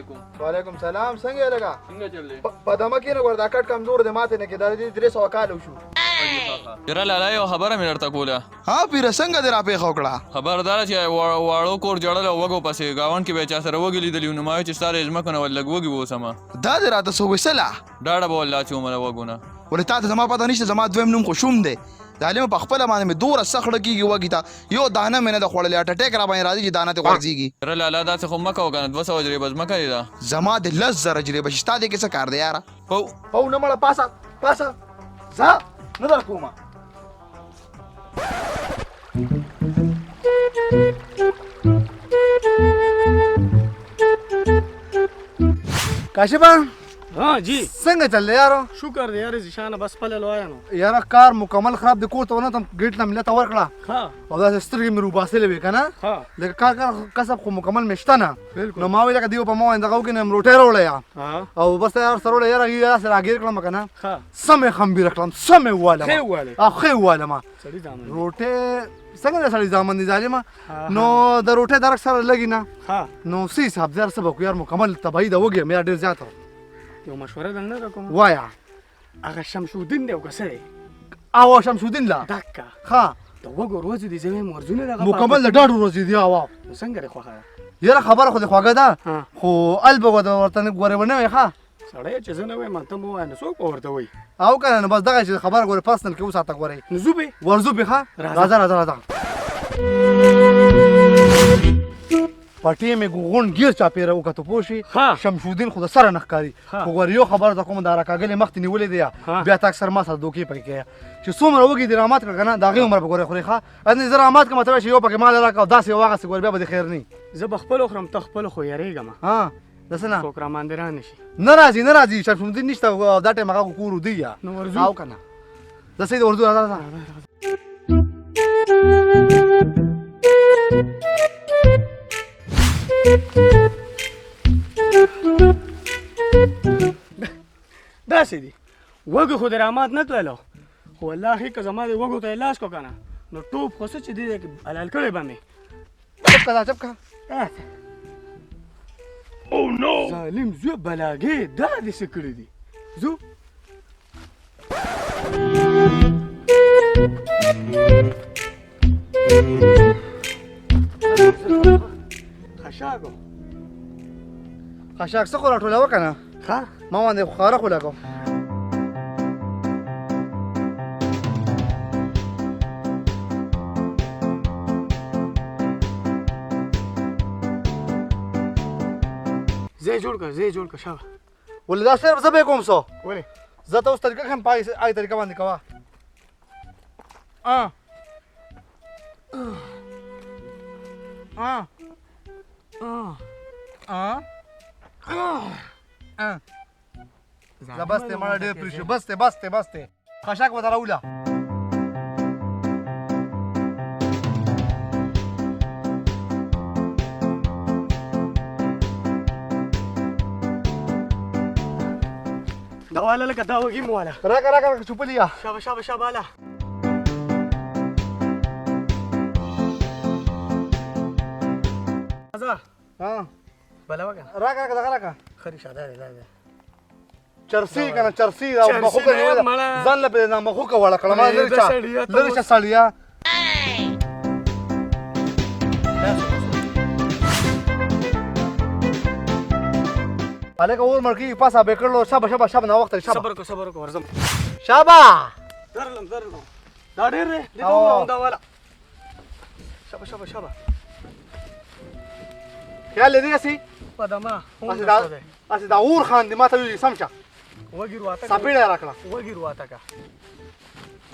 علیکم. وعلیکم سلام. څنګه لګا؟ څنګه چل دی؟ په دمه کې نه ور دا کټ کمزور دی ماته نه کې دا 300 کال وشو. یاره لالا یو خبره مې درته کوله. ها پیر څنګه دی را پېښ وکړه؟ خبردار چې واړو کور جوړل او وګو پسې گاوند کې به چا سره وګی لیدلی نو ما چې ساره ځمکه نه ولګ وګي وسمه. دا دې راته سو وسله. ډاډه به والله چې عمره وګونه. ولې تا ته زما پته نشته زما دویم نوم خوشوم دی. ظالم په خپل باندې مې دوره سخړه کیږي وګی تا یو دانه مې نه د خوړلې اټیک را باندې راځي چې دانه ته ورځيږي. یاره لالا دا څه خو مکه وکنه 200 جریبه ځمکه دی دا. زما د 10,000 جریبه شتا دې کې څه کار دی یاره؟ پو نه مړه پاسه ځه نه در کومه. کاشفه ها جی څنګه چل یارو؟ شکر دی یار زیشانه بس پله لوایا نو یاره کار مکمل خراب دی کور ته ونه تم ګیټ نه ملته ورکړه ها او دا سترګې مې روباسلې وې کنه ها لکه کار کسب خو مکمل مشته نه بالکل نو ما وی لکه دیو په ما اندغه کې نم روټه وروړې ها او بس یار سره یاره یاره سره اگیر کړم کنه ها سمې خمبیر کړم سمې واله خې واله اخې واله ما سړی ځامن روټه څنګه د سړی ځامن دي ظالما نو د روټه درک سره لګی نه ها نو سی صاحب زر سبق یار مکمل تبعید وګي مې ډیر زیات یو مشوره درنه کوم وایا هغه شمشودین دی وکسره او شمشودین لا دکا ها د وګور ورځ دي زمې مرزونه دغه مکمل د ډاډو ورځ دی او څنګه دی خوخه یاره خبره خو د خواګه ده خو البه ود ورته غوړې ونه وي ښا سړی چې زنه وای ماته مو نه څوک ورته وای او کنه نو بس دغه چې خبره غوړې پرسنل کې وساته غوړې نزوبه ورزو به ښا راځه پټې مې ګون غیر چا پیره وکړه پوشي شمشودین خو د سره نخکاری خو غوړیو خبره د کوم د راکاګلې مخ ته نیولې دی بیا تا اکثر ما سره دوکې پکې کې چې څومره وګي درامات کړه دا غي عمر به غوړې خوري ښا ان درامات کوم ته یو پکې مال راکاو داسې واغه سي ګور بیا به خیر نه زه بخپل خرم تخپل خو یریګم ها دسنه څوک را ماندران نشي ناراضي شمشودین نشته دا ټیم هغه کورو دی یا نو ورزو او کنه د سید اردو راځه داسې دي وګو خو درامات نه کړلو خو والله که زما د وګو ته لاس کو کنه نو ټوپ خو څه چې دی حلال کړی به مې چپ کا او نو ظالم زو بلاګې دا دې څه کړی دي زو خشاک څه خو راټوله وکنه ها ما باندې خاره خو لګو زه جوړ کا شابه ولې دا صرف زه به کوم څو ولې زه ته اوس طریقه هم پای آی طریقه باندې کوا زبسته مړه ډېر پرې شو بسته خشاک وته راوله دا والا لکه دا وږي مو والا راکا چوپلیا شابه الا ازا بلا وګه راکا خري شاده دی چرسی کنه چرسی دا مخوکه ځان له په مخوکه وړه کړه ما لري سړیا الګ اور مرکی پاسه به کړلو شابه نه وخت صبر کو ورزم شابه درلم دا ډېر دی دا والا شابه خیال دې سي پدما اسه دا اور خان دې ماته وی سمچا وګي رواته سپېړه راکړه وګي رواته کا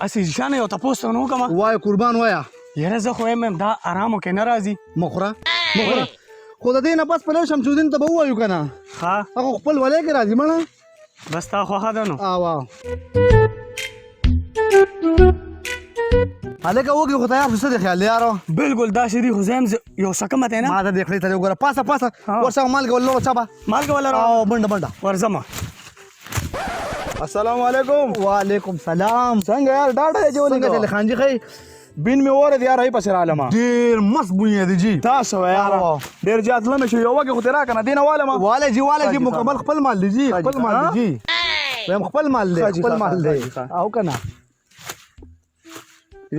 اسه ځانه یو تاسو نو کوم وای قربان وایا یاره زه خو هم دا آرامو کې ناراضي مخره خو د دې نه بس په لور شمشودین ته به وایو کنه ها هغه خپل ولې کې راځي مړه بس تا خو هدا نو واو الګ وګي خو ته څه د خیال یارو بالکل دا شری خو زم یو سکه مته نه ما ته دخلی ته وګوره پاسه ورسره مالګ ولو چابا مالګ ولا او بنده ورزما السلام علیکم وعلیکم سلام څنګه یار ډاډه جوړ څنګه خانجی خی بین مې وره دی یاره ای پسې رالم ډېر مست بوی دی جی تاسو وایه یاره ډېر زیات لمې شو یو وږې خو دې راکړه دې نه والم واله جی مکمل خپل مال دی جی خپل مال دی جی ویم خپل مال دی خپل مال دی او کنه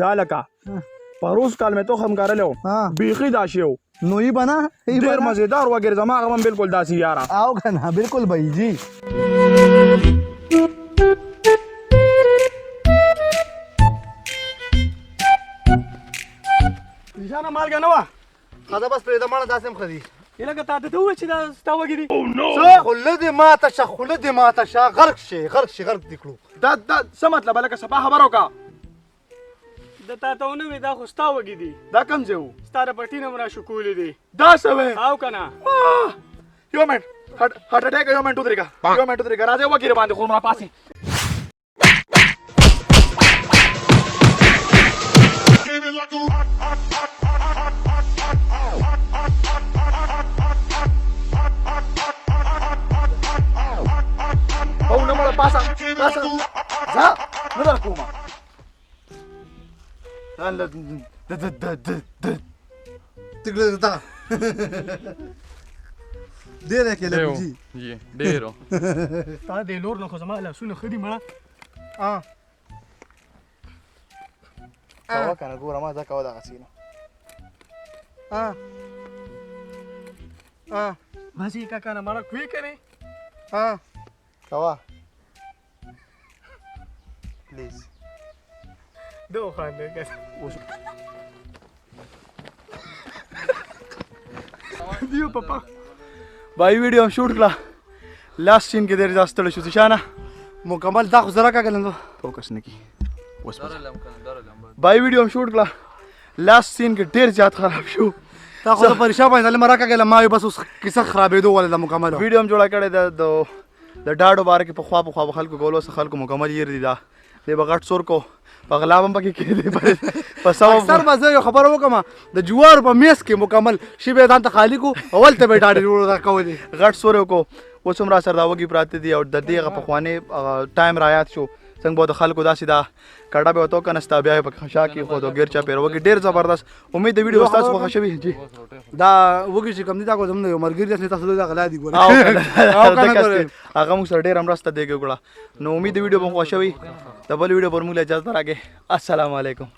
یا لکه پروس کال مې تخم کرلی بیخي داسې و نو ای بنا ډېر مزېدار وګرځه زما هغه هم بلکل داسې یاره او کنه بالکل بھائی جی نشانه مالګه نه وه خدا بس پرېږده ماړه داسې هم ښه دي لکه تا ته وویل چې دا ستا وږي دي څه خوله دې ماته شه خوله دې ماته شه غرق شي غرق دې کړو دا څه مطلب لکه سپا خبر وکړه د تا ته ونه وي دا خو ستا وږي دي دا کوم ځای و ستا د پټي نه م راشکولي دي دا څه وی او که نه یو منټ هارټ اټیک یو منټ ودرېږه راځه وږي راباندې خو راپاسې او نه مړه پاسه ځه نه در کومه ډېره کې لګو جی جی ډېرو ستا د لور نه خو زما لاسونه ښه دي مړه کوه کنه ګوره ما دا کوه دغسې نه بس یې کاکا نه مړه کوې که نه کوه پلیز دو خانده دیو پاپا بھائی ویڈیو ہم شوٹ کلا لاسٹ سین کے دیر جاستڑ شو تشانہ مکمل دا خو زرا کا گلندو فوکس نکی بھائی ویڈیو ہم شوٹ کلا لاسٹ سین کے دیر زیات خراب شو تا خو پریشان باندې لمرا کا گله ما بس اوس کیسه خرابې دوه ولا مکمل ویډیو هم جوړه کړې د ډاډو بار کې په خوا خلکو ګولو سره خلکو مکمل یې دی دا د بغټ سور کو پغلابم پکې کې دی په سبب سر ما زه خبر وکم د جوار په میس کې مکمل شی به ځان ته خالی کو اول ته به ډاډ جوړ راکو دي غټ سور کو اوس هم را سره دا وږي پراته دي او د دې په خوانه ټایم رایات شو څنګه به د خلکو داسې دا کډه به وته کنه ستا بیا په خشا کې خو د غیر چا پیر وږي ډیر زبردست امید د ویډیو تاسو خوښ شوي جی دا وږي چې کم دي دا کو زموږ یو مرګري چې تاسو دا غلا دي ګور هغه موږ سره ډیر امرسته دیګه ګړه نو امید د ویډیو په خوښ شوي د بل ویډیو پر موږ اجازه راکې السلام علیکم